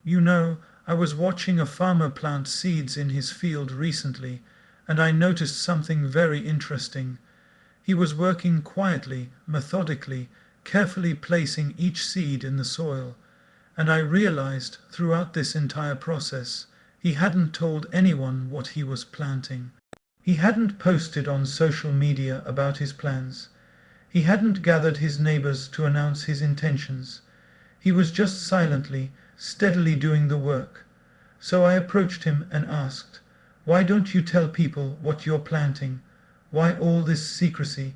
You know, I was watching a farmer plant seeds in his field recently, and I noticed something very interesting. He was working quietly, methodically, carefully placing each seed in the soil, and I realized throughout this entire process he hadn't told anyone what he was planting. He hadn't posted on social media about his plans. He hadn't gathered his neighbors to announce his intentions. He was just silently, steadily doing the work. So I approached him and asked, "Why don't you tell people what you're planting? Why all this secrecy?"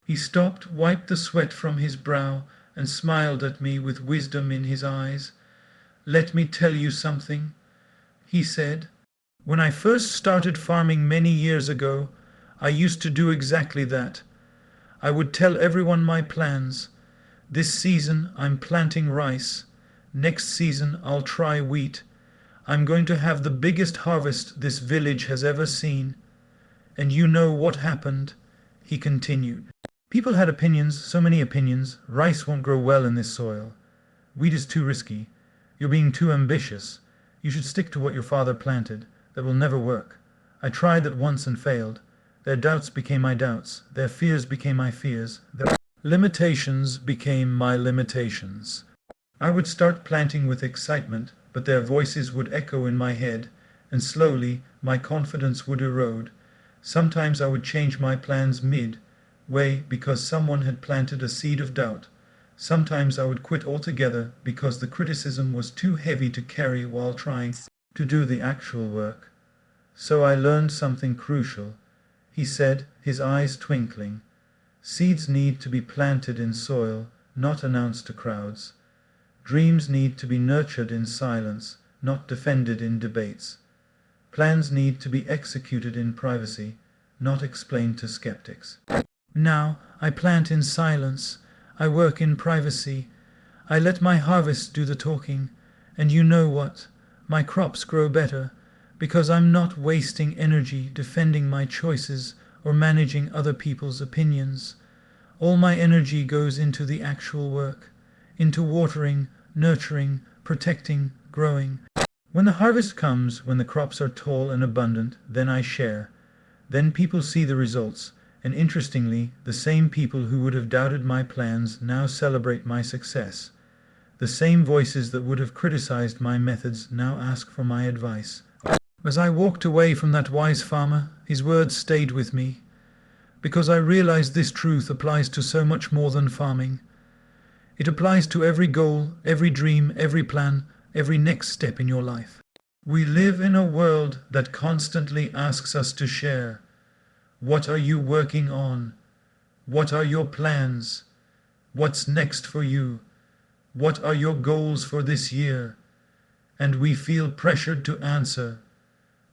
He stopped, wiped the sweat from his brow, and smiled at me with wisdom in his eyes. "Let me tell you something," he said. "When I first started farming many years ago, I used to do exactly that. I would tell everyone my plans. This season I'm planting rice. Next season I'll try wheat. I'm going to have the biggest harvest this village has ever seen. And you know what happened?" he continued. "People had opinions, so many opinions. Rice won't grow well in this soil. Wheat is too risky. You're being too ambitious. You should stick to what your father planted. That will never work. I tried that once and failed. Their doubts became my doubts. Their fears became my fears. Their limitations became my limitations. I would start planting with excitement, but their voices would echo in my head, and slowly my confidence would erode. Sometimes I would change my plans mid-way because someone had planted a seed of doubt. Sometimes I would quit altogether because the criticism was too heavy to carry while trying to do the actual work. So I learned something crucial," he said, his eyes twinkling. "Seeds need to be planted in soil, not announced to crowds. Dreams need to be nurtured in silence, not defended in debates. Plans need to be executed in privacy, not explained to skeptics. Now I plant in silence. I work in privacy. I let my harvest do the talking. And you know what? My crops grow better, because I'm not wasting energy defending my choices or managing other people's opinions. All my energy goes into the actual work, into watering, nurturing, protecting, growing. When the harvest comes, when the crops are tall and abundant, then I share. Then people see the results, and interestingly, the same people who would have doubted my plans now celebrate my success. The same voices that would have criticized my methods now ask for my advice. As I walked away from that wise farmer, his words stayed with me, because I realized this truth applies to so much more than farming. It applies to every goal, every dream, every plan, every next step in your life. We live in a world that constantly asks us to share. What are you working on? What are your plans? What's next for you? What are your goals for this year? And we feel pressured to answer.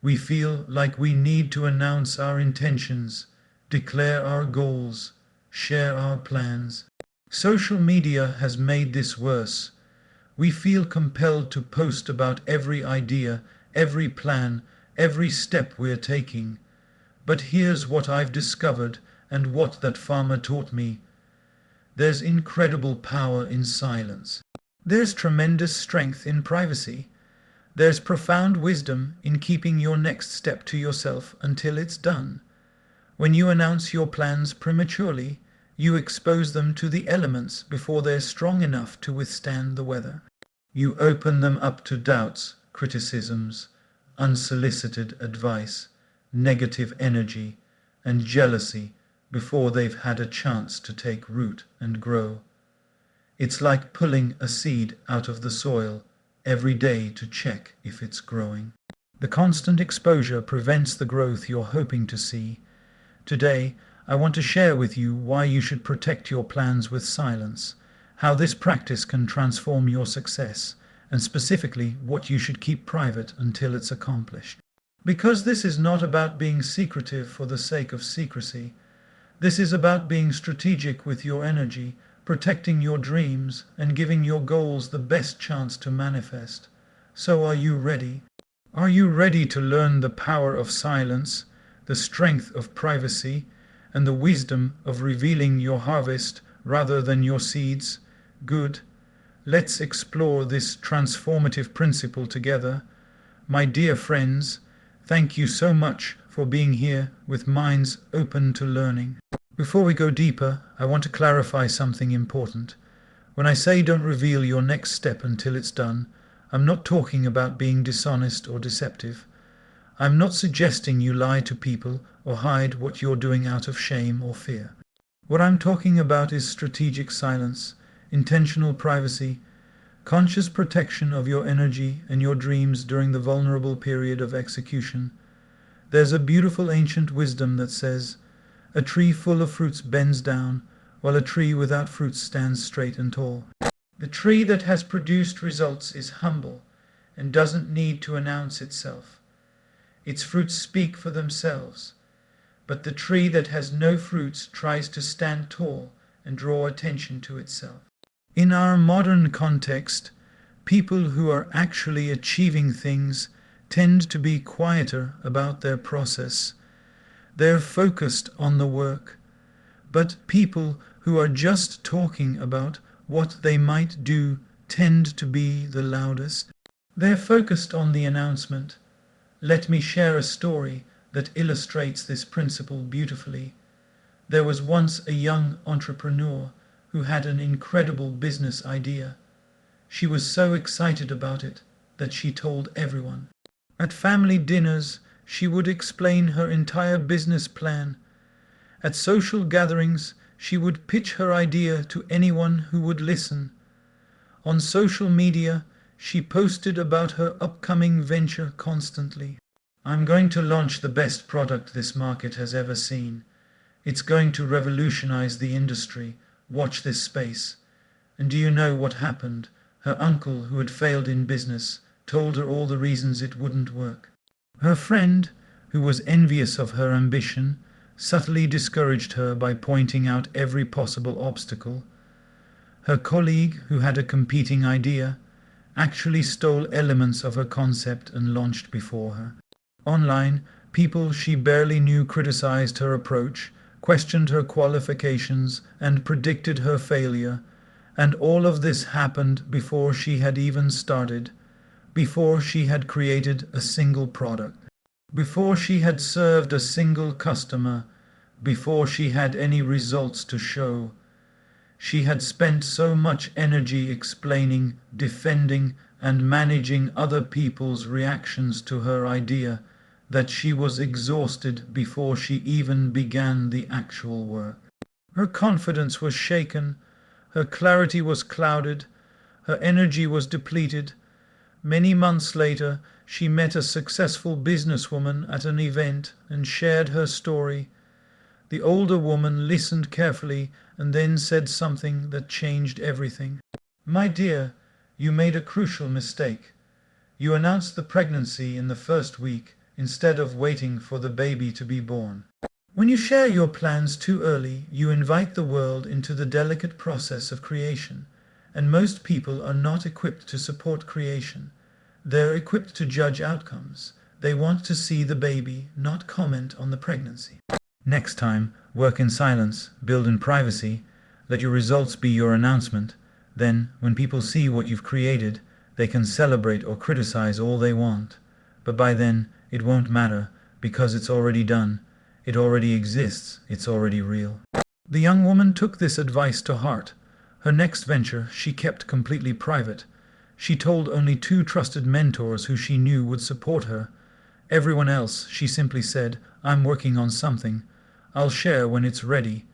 We feel like we need to announce our intentions, declare our goals, share our plans. Social media has made this worse. We feel compelled to post about every idea, every plan, every step we're taking. But here's what I've discovered and what that farmer taught me. There's incredible power in silence. There's tremendous strength in privacy. There's profound wisdom in keeping your next step to yourself until it's done. When you announce your plans prematurely, you expose them to the elements before they're strong enough to withstand the weather. You open them up to doubts, criticisms, unsolicited advice, negative energy, and jealousy before they've had a chance to take root and grow. It's like pulling a seed out of the soil every day to check if it's growing. The constant exposure prevents the growth you're hoping to see. Today, I want to share with you why you should protect your plans with silence, how this practice can transform your success, and specifically what you should keep private until it's accomplished. Because this is not about being secretive for the sake of secrecy. This is about being strategic with your energy, protecting your dreams, and giving your goals the best chance to manifest. So are you ready? Are you ready to learn the power of silence, the strength of privacy, and the wisdom of revealing your harvest rather than your seeds? Good. Let's explore this transformative principle together. My dear friends, thank you so much for being here with minds open to learning. Before we go deeper, I want to clarify something important. When I say don't reveal your next step until it's done, I'm not talking about being dishonest or deceptive. I'm not suggesting you lie to people or hide what you're doing out of shame or fear. What I'm talking about is strategic silence, intentional privacy, conscious protection of your energy and your dreams during the vulnerable period of execution. There's a beautiful ancient wisdom that says, "A tree full of fruits bends down, while a tree without fruits stands straight and tall." The tree that has produced results is humble and doesn't need to announce itself. Its fruits speak for themselves. But the tree that has no fruits tries to stand tall and draw attention to itself. In our modern context, people who are actually achieving things tend to be quieter about their process. They're focused on the work. But people who are just talking about what they might do tend to be the loudest. They're focused on the announcement. Let me share a story that illustrates this principle beautifully. There was once a young entrepreneur who had an incredible business idea. She was so excited about it that she told everyone. At family dinners, she would explain her entire business plan. At social gatherings, she would pitch her idea to anyone who would listen. On social media, she posted about her upcoming venture constantly. "I'm going to launch the best product this market has ever seen. It's going to revolutionize the industry. Watch this space." And do you know what happened? Her uncle, who had failed in business, told her all the reasons it wouldn't work. Her friend, who was envious of her ambition, subtly discouraged her by pointing out every possible obstacle. Her colleague, who had a competing idea, actually stole elements of her concept and launched before her. Online, people she barely knew criticized her approach, questioned her qualifications, and predicted her failure. And all of this happened before she had even started, before she had created a single product, before she had served a single customer, before she had any results to show. She had spent so much energy explaining, defending, and managing other people's reactions to her idea that she was exhausted before she even began the actual work. Her confidence was shaken, her clarity was clouded, her energy was depleted. Many months later, she met a successful businesswoman at an event and shared her story. The older woman listened carefully and then said something that changed everything. "My dear, you made a crucial mistake. You announced the pregnancy in the first week instead of waiting for the baby to be born. When you share your plans too early, you invite the world into the delicate process of creation, and most people are not equipped to support creation. They're equipped to judge outcomes. They want to see the baby, not comment on the pregnancy. Next time, work in silence, build in privacy, let your results be your announcement. Then, when people see what you've created, they can celebrate or criticize all they want. But by then, it won't matter, because it's already done. It already exists. It's already real." The young woman took this advice to heart. Her next venture she kept completely private. She told only 2 trusted mentors who she knew would support her. Everyone else, she simply said, "I'm working on something. I'll share when it's ready."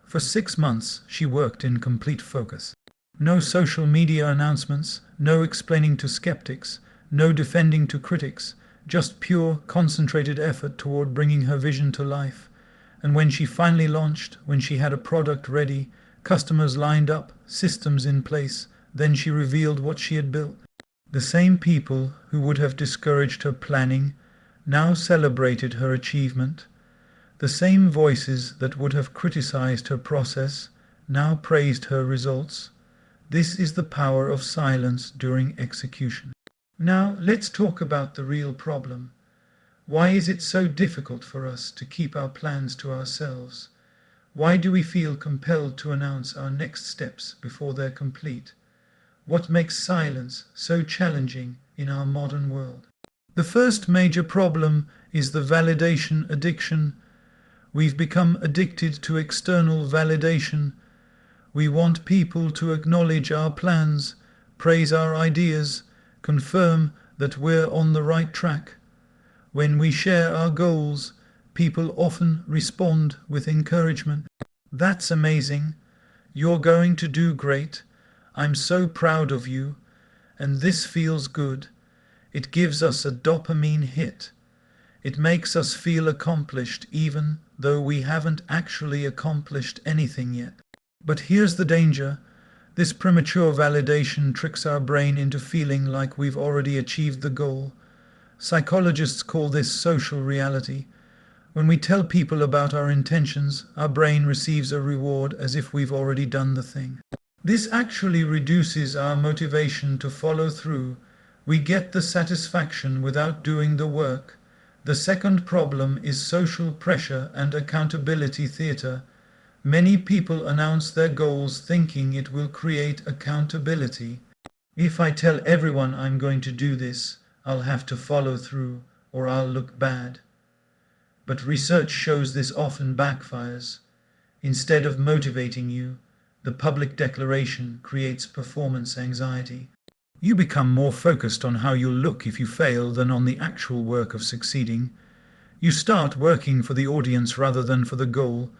For 6 months, she worked in complete focus. No social media announcements, no explaining to skeptics, no defending to critics, just pure, concentrated effort toward bringing her vision to life. And when she finally launched, when she had a product ready, customers lined up, systems in place, then she revealed what she had built. The same people who would have discouraged her planning now celebrated her achievement. The same voices that would have criticized her process now praised her results. This is the power of silence during execution. Now let's talk about the real problem. Why is it so difficult for us to keep our plans to ourselves? Why do we feel compelled to announce our next steps before they're complete? What makes silence so challenging in our modern world? The first major problem is the validation addiction. We've become addicted to external validation. We want people to acknowledge our plans, praise our ideas, confirm that we're on the right track. When we share our goals, people often respond with encouragement. That's amazing. You're going to do great. I'm so proud of you. And this feels good. It gives us a dopamine hit. It makes us feel accomplished even though we haven't actually accomplished anything yet. But here's the danger. This premature validation tricks our brain into feeling like we've already achieved the goal. Psychologists call this social reality. When we tell people about our intentions, our brain receives a reward as if we've already done the thing. This actually reduces our motivation to follow through. We get the satisfaction without doing the work. The second problem is social pressure and accountability theater. Many people announce their goals thinking it will create accountability. If I tell everyone I'm going to do this, I'll have to follow through or I'll look bad. But research shows this often backfires. Instead of motivating you, the public declaration creates performance anxiety. You become more focused on how you'll look if you fail than on the actual work of succeeding. You start working for the audience rather than for the goal,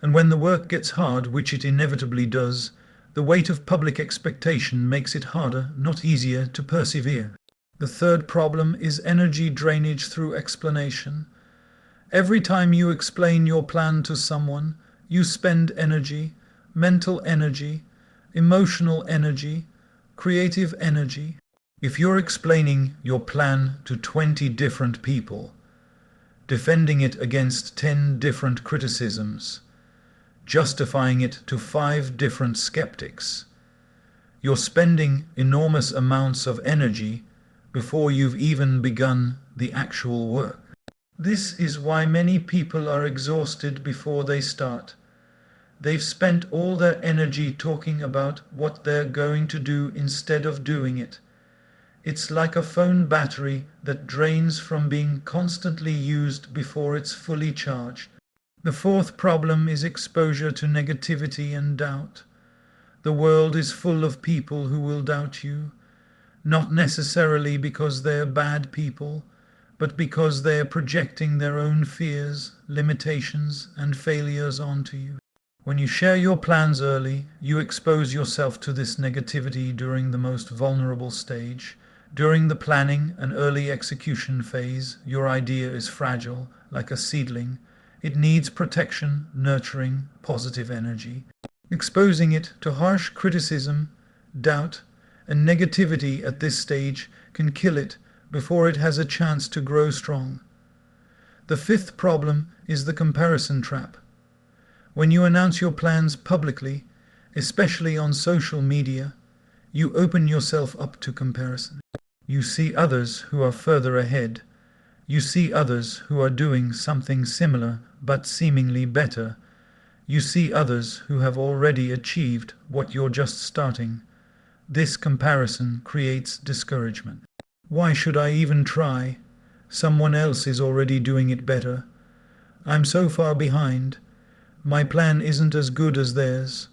and when the work gets hard, which it inevitably does, the weight of public expectation makes it harder, not easier, to persevere. The third problem is energy drainage through explanation. Every time you explain your plan to someone, you spend energy, mental energy, emotional energy, creative energy. If you're explaining your plan to 20 different people, defending it against 10 different criticisms, justifying it to 5 different skeptics, you're spending enormous amounts of energy before you've even begun the actual work. This is why many people are exhausted before they start. They've spent all their energy talking about what they're going to do instead of doing it. It's like a phone battery that drains from being constantly used before it's fully charged. The fourth problem is exposure to negativity and doubt. The world is full of people who will doubt you, not necessarily because they're bad people, but because they are projecting their own fears, limitations, and failures onto you. When you share your plans early, you expose yourself to this negativity during the most vulnerable stage. During the planning and early execution phase, your idea is fragile, like a seedling. It needs protection, nurturing, positive energy. Exposing it to harsh criticism, doubt, and negativity at this stage can kill it before it has a chance to grow strong. The fifth problem is the comparison trap. When you announce your plans publicly, especially on social media, you open yourself up to comparison. You see others who are further ahead. You see others who are doing something similar but seemingly better. You see others who have already achieved what you're just starting. This comparison creates discouragement. Why should I even try? Someone else is already doing it better. I'm so far behind. My plan isn't as good as theirs.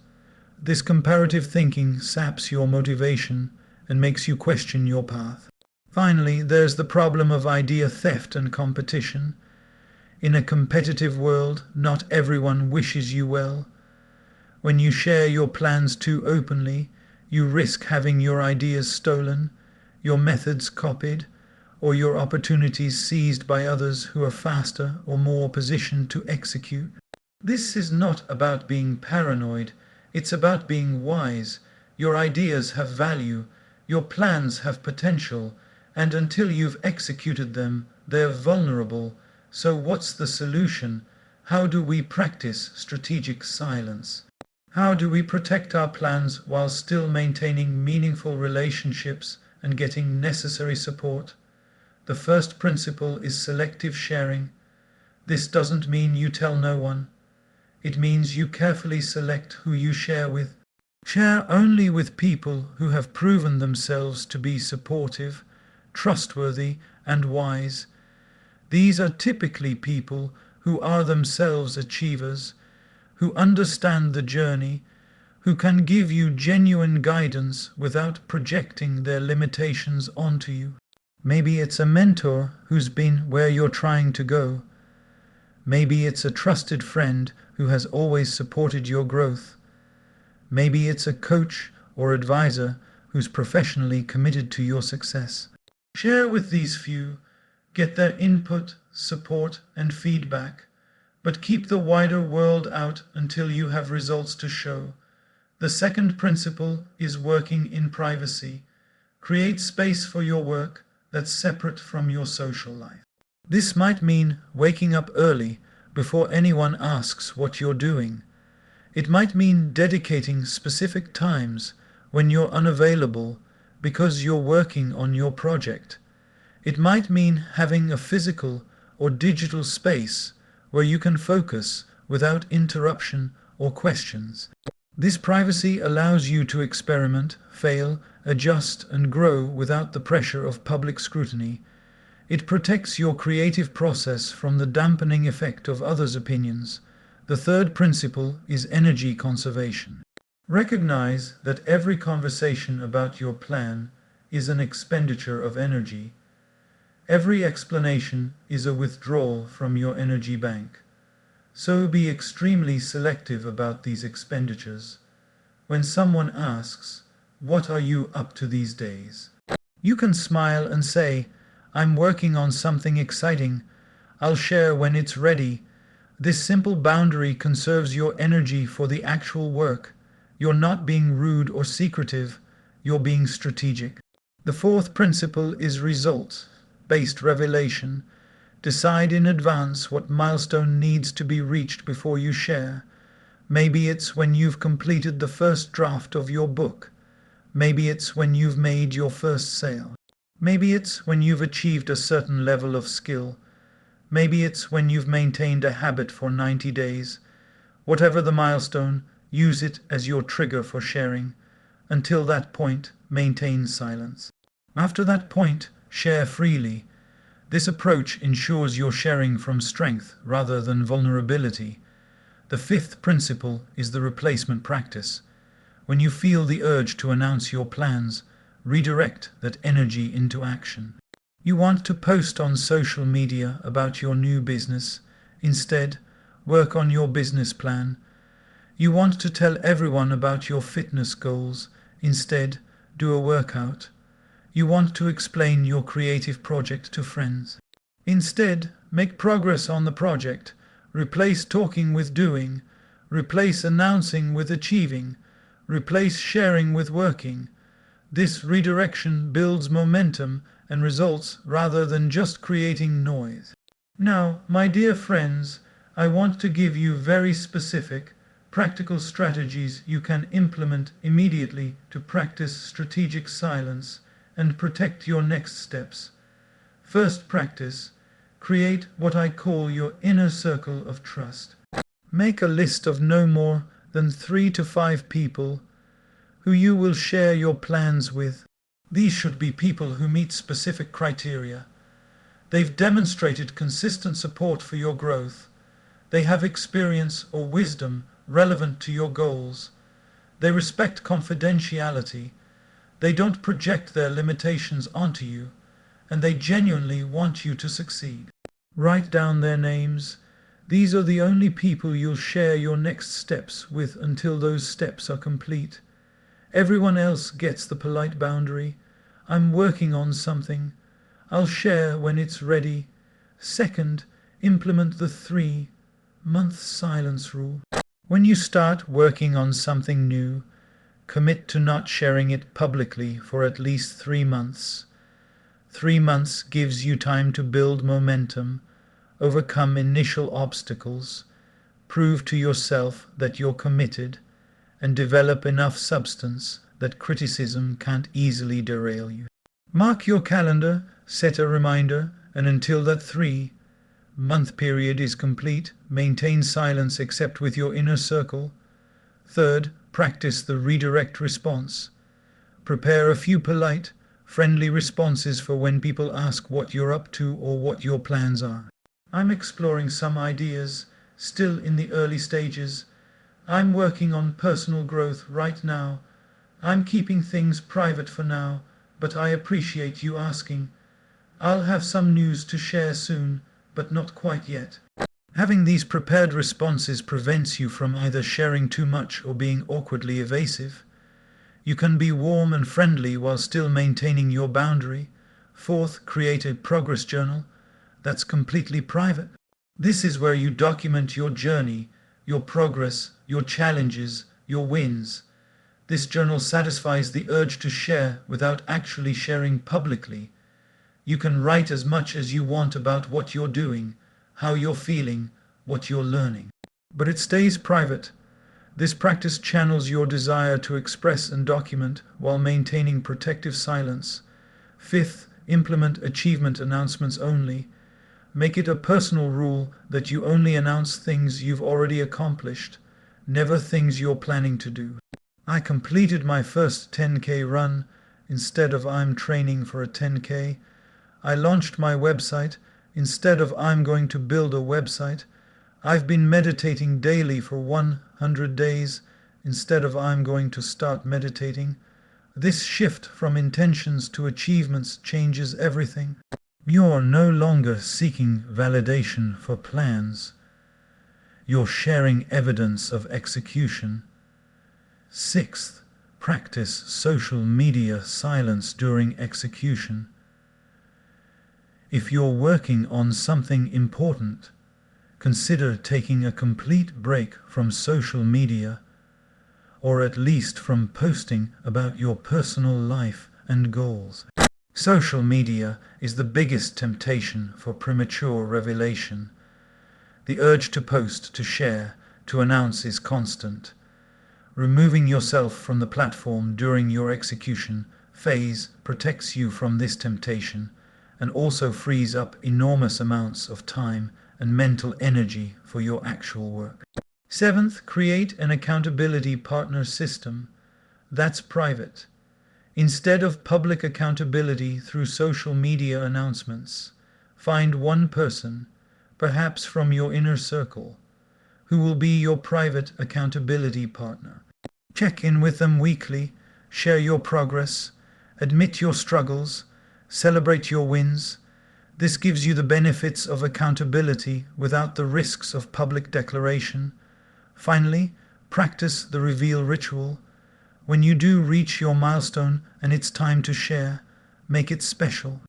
This comparative thinking saps your motivation and makes you question your path. Finally, there's the problem of idea theft and competition. In a competitive world, not everyone wishes you well. When you share your plans too openly, you risk having your ideas stolen, your methods copied, or your opportunities seized by others who are faster or more positioned to execute. This is not about being paranoid, it's about being wise. Your ideas have value, your plans have potential, and until you've executed them, they're vulnerable. So what's the solution? How do we practice strategic silence? How do we protect our plans while still maintaining meaningful relationships and getting necessary support? The first principle is selective sharing. This doesn't mean you tell no one. It means you carefully select who you share with. Share only with people who have proven themselves to be supportive, trustworthy, and wise. These are typically people who are themselves achievers, who understand the journey, who can give you genuine guidance without projecting their limitations onto you. Maybe it's a mentor who's been where you're trying to go. Maybe it's a trusted friend who has always supported your growth. Maybe it's a coach or advisor who's professionally committed to your success. Share with these few, get their input, support, and feedback, but keep the wider world out until you have results to show. The second principle is working in privacy. Create space for your work that's separate from your social life. This might mean waking up early before anyone asks what you're doing. It might mean dedicating specific times when you're unavailable because you're working on your project. It might mean having a physical or digital space where you can focus without interruption or questions. This privacy allows you to experiment, fail, adjust, and grow without the pressure of public scrutiny. It protects your creative process from the dampening effect of others' opinions. The third principle is energy conservation. Recognize that every conversation about your plan is an expenditure of energy. Every explanation is a withdrawal from your energy bank. So be extremely selective about these expenditures. When someone asks, "What are you up to these days?" you can smile and say, "I'm working on something exciting. I'll share when it's ready." This simple boundary conserves your energy for the actual work. You're not being rude or secretive, you're being strategic. The fourth principle is results-based revelation. Decide in advance what milestone needs to be reached before you share. Maybe it's when you've completed the first draft of your book. Maybe it's when you've made your first sale. Maybe it's when you've achieved a certain level of skill. Maybe it's when you've maintained a habit for 90 days. Whatever the milestone, use it as your trigger for sharing. Until that point, maintain silence. After that point, share freely. This approach ensures you're sharing from strength rather than vulnerability. The fifth principle is the replacement practice. When you feel the urge to announce your plans, redirect that energy into action. You want to post on social media about your new business. Instead, work on your business plan. You want to tell everyone about your fitness goals. Instead, do a workout. You want to explain your creative project to friends. Instead, make progress on the project. Replace talking with doing. Replace announcing with achieving. Replace sharing with working. This redirection builds momentum and results rather than just creating noise. Now, my dear friends, I want to give you very specific, practical strategies you can implement immediately to practice strategic silence and protect your next steps. First practice, create what I call your inner circle of trust. Make a list of no more than 3 to 5 people who you will share your plans with. These should be people who meet specific criteria. They've demonstrated consistent support for your growth. They have experience or wisdom relevant to your goals. They respect confidentiality. They don't project their limitations onto you, and they genuinely want you to succeed. Write down their names. These are the only people you'll share your next steps with until those steps are complete. Everyone else gets the polite boundary. I'm working on something. I'll share when it's ready. Second, implement the 3-month silence rule. When you start working on something new, commit to not sharing it publicly for at least 3 months. 3 months gives you time to build momentum, overcome initial obstacles, prove to yourself that you're committed, and develop enough substance that criticism can't easily derail you. Mark your calendar, set a reminder, and until that 3-month period is complete, maintain silence except with your inner circle. Third, Practice the redirect response. Prepare a few polite, friendly responses for when people ask what you're up to or what your plans are. I'm exploring some ideas, still in the early stages. I'm working on personal growth right now. I'm keeping things private for now, but I appreciate you asking. I'll have some news to share soon, but not quite yet. Having these prepared responses prevents you from either sharing too much or being awkwardly evasive. You can be warm and friendly while still maintaining your boundary. Fourth, create a progress journal that's completely private. This is where you document your journey, your progress, your challenges, your wins. This journal satisfies the urge to share without actually sharing publicly. You can write as much as you want about what you're doing, how you're feeling, what you're learning. But it stays private. This practice channels your desire to express and document while maintaining protective silence. Fifth, implement achievement announcements only. Make it a personal rule that you only announce things you've already accomplished, never things you're planning to do. I completed my first 10K run instead of I'm training for a 10K. I launched my website instead of I'm going to build a website. I've been meditating daily for 100 days instead of I'm going to start meditating. This shift from intentions to achievements changes everything. You're no longer seeking validation for plans. You're sharing evidence of execution. Sixth, practice social media silence during execution. If you're working on something important, consider taking a complete break from social media, or at least from posting about your personal life and goals. Social media is the biggest temptation for premature revelation. The urge to post, to share, to announce is constant. Removing yourself from the platform during your execution phase protects you from this temptation and also frees up enormous amounts of time and mental energy for your actual work. Seventh, create an accountability partner system that's private. Instead of public accountability through social media announcements, find one person, perhaps from your inner circle, who will be your private accountability partner. Check in with them weekly, share your progress, admit your struggles, celebrate your wins. This gives you the benefits of accountability without the risks of public declaration. Finally, practice the reveal ritual. When you do reach your milestone and it's time to share, make it special.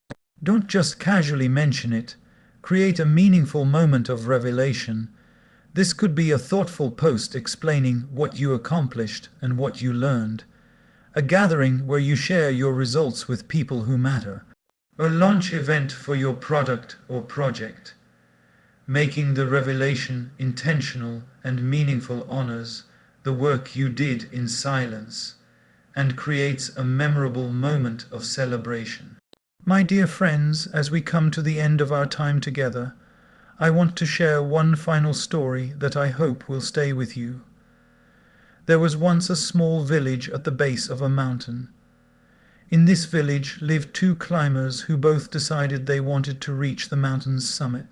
Don't just casually mention it. Create a meaningful moment of revelation. This could be a thoughtful post explaining what you accomplished and what you learned. A gathering where you share your results with people who matter. A launch event for your product or project. Making the revelation intentional and meaningful honors the work you did in silence and creates a memorable moment of celebration. My dear friends, as we come to the end of our time together, I want to share one final story that I hope will stay with you. There was once a small village at the base of a mountain. In this village lived two climbers who both decided they wanted to reach the mountain's summit.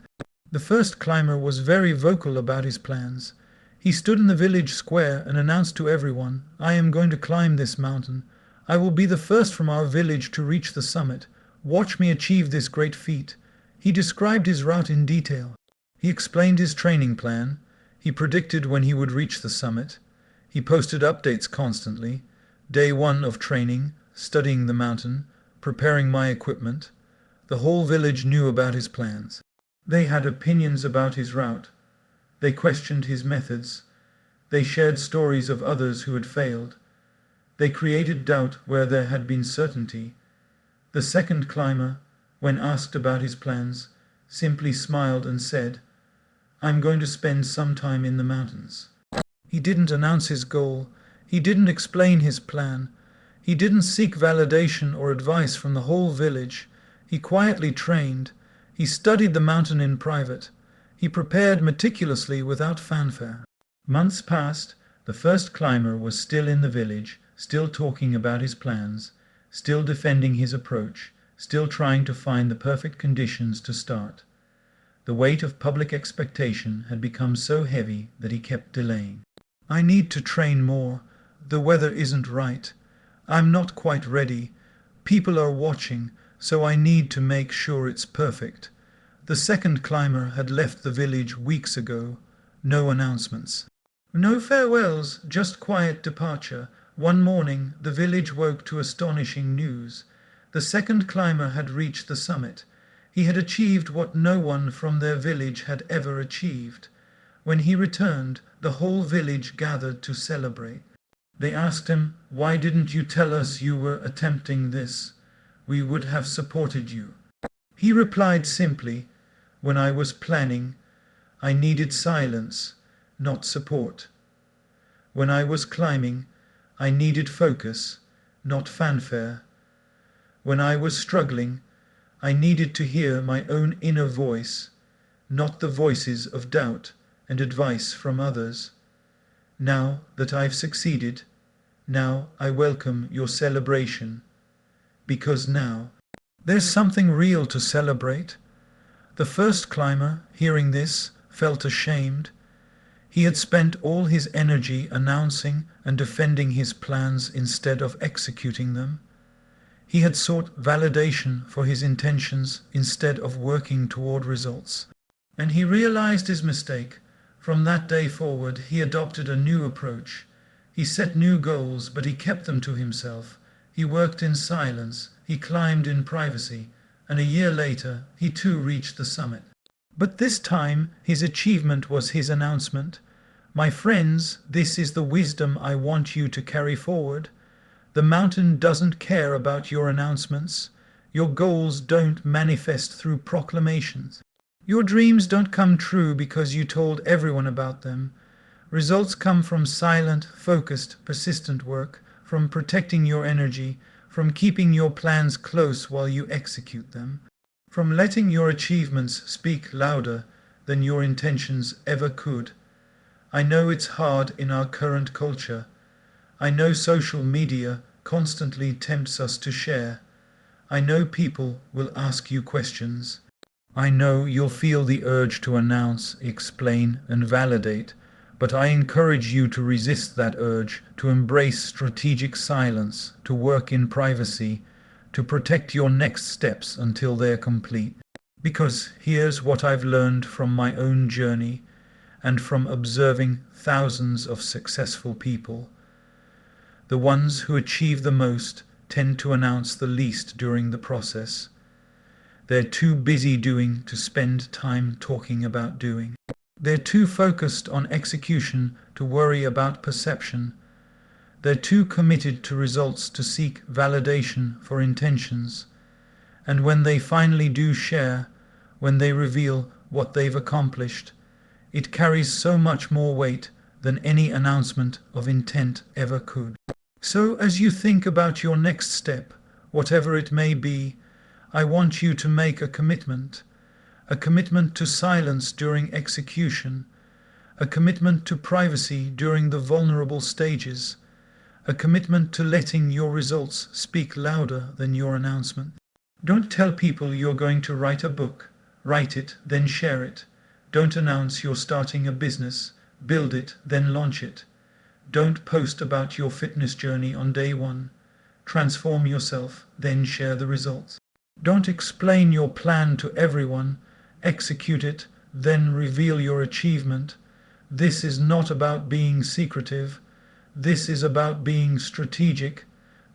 The first climber was very vocal about his plans. He stood in the village square and announced to everyone, "I am going to climb this mountain. I will be the first from our village to reach the summit. Watch me achieve this great feat." He described his route in detail. He explained his training plan. He predicted when he would reach the summit. He posted updates constantly. Day 1 of training, studying the mountain, preparing my equipment. The whole village knew about his plans. They had opinions about his route. They questioned his methods. They shared stories of others who had failed. They created doubt where there had been certainty. The second climber, when asked about his plans, simply smiled and said, "I'm going to spend some time in the mountains." He didn't announce his goal. He didn't explain his plan. He didn't seek validation or advice from the whole village. He quietly trained. He studied the mountain in private. He prepared meticulously without fanfare. Months passed. The first climber was still in the village, still talking about his plans, still defending his approach, still trying to find the perfect conditions to start. The weight of public expectation had become so heavy that he kept delaying. I need to train more. The weather isn't right. I'm not quite ready. People are watching, so I need to make sure it's perfect. The second climber had left the village weeks ago. No announcements. No farewells, just quiet departure. One morning the village woke to astonishing news. The second climber had reached the summit. He had achieved what no one from their village had ever achieved. When he returned, the whole village gathered to celebrate. They asked him, "Why didn't you tell us you were attempting this? We would have supported you." He replied simply, "When I was planning, I needed silence, not support. When I was climbing, I needed focus, not fanfare. When I was struggling, I needed to hear my own inner voice, not the voices of doubt and advice from others. Now that I've succeeded, now I welcome your celebration, because now there's something real to celebrate." The first climber, hearing this, felt ashamed. He had spent all his energy announcing and defending his plans instead of executing them. He had sought validation for his intentions instead of working toward results. And he realized his mistake. From that day forward, he adopted a new approach. He set new goals, but he kept them to himself. He worked in silence, he climbed in privacy, and a year later, he too reached the summit. But this time, his achievement was his announcement. "My friends, this is the wisdom I want you to carry forward. The mountain doesn't care about your announcements. Your goals don't manifest through proclamations. Your dreams don't come true because you told everyone about them. Results come from silent, focused, persistent work, from protecting your energy, from keeping your plans close while you execute them, from letting your achievements speak louder than your intentions ever could. I know it's hard in our current culture. I know social media constantly tempts us to share. I know people will ask you questions. I know you'll feel the urge to announce, explain, and validate, but I encourage you to resist that urge, to embrace strategic silence, to work in privacy, to protect your next steps until they're complete. Because here's what I've learned from my own journey and from observing thousands of successful people. The ones who achieve the most tend to announce the least during the process. They're too busy doing to spend time talking about doing. They're too focused on execution to worry about perception. They're too committed to results to seek validation for intentions. And when they finally do share, when they reveal what they've accomplished, it carries so much more weight than any announcement of intent ever could. So as you think about your next step, whatever it may be, I want you to make a commitment to silence during execution, a commitment to privacy during the vulnerable stages, a commitment to letting your results speak louder than your announcement. Don't tell people you're going to write a book. Write it, then share it. Don't announce you're starting a business. Build it, then launch it. Don't post about your fitness journey on day one. Transform yourself, then share the results. Don't explain your plan to everyone. Execute it, then reveal your achievement. This is not about being secretive. This is about being strategic.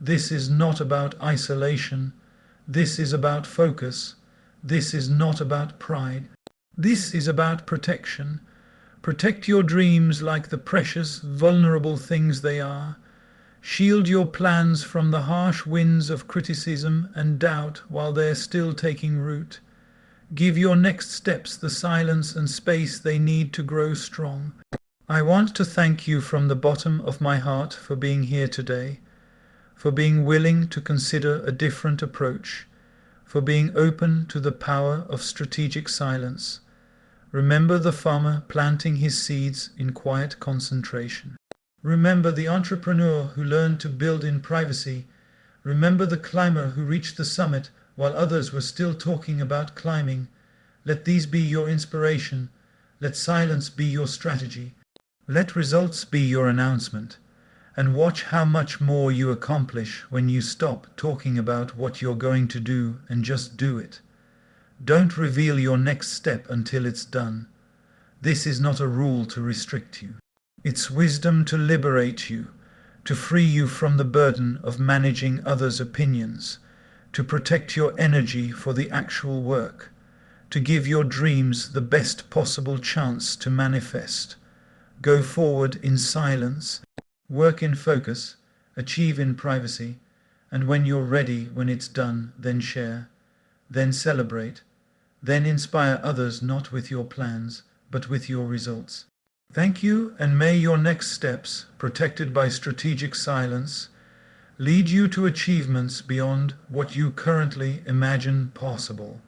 This is not about isolation. This is about focus. This is not about pride. This is about protection. Protect your dreams like the precious, vulnerable things they are. Shield your plans from the harsh winds of criticism and doubt while they're still taking root. Give your next steps the silence and space they need to grow strong. I want to thank you from the bottom of my heart for being here today, for being willing to consider a different approach, for being open to the power of strategic silence. Remember the farmer planting his seeds in quiet concentration. Remember the entrepreneur who learned to build in privacy. Remember the climber who reached the summit while others were still talking about climbing. Let these be your inspiration. Let silence be your strategy. Let results be your announcement. And watch how much more you accomplish when you stop talking about what you're going to do and just do it. Don't reveal your next step until it's done. This is not a rule to restrict you. It's wisdom to liberate you, to free you from the burden of managing others' opinions, to protect your energy for the actual work, to give your dreams the best possible chance to manifest. Go forward in silence, work in focus, achieve in privacy, and when you're ready, when it's done, then share, then celebrate, then inspire others not with your plans, but with your results. Thank you, and may your next steps, protected by strategic silence, lead you to achievements beyond what you currently imagine possible.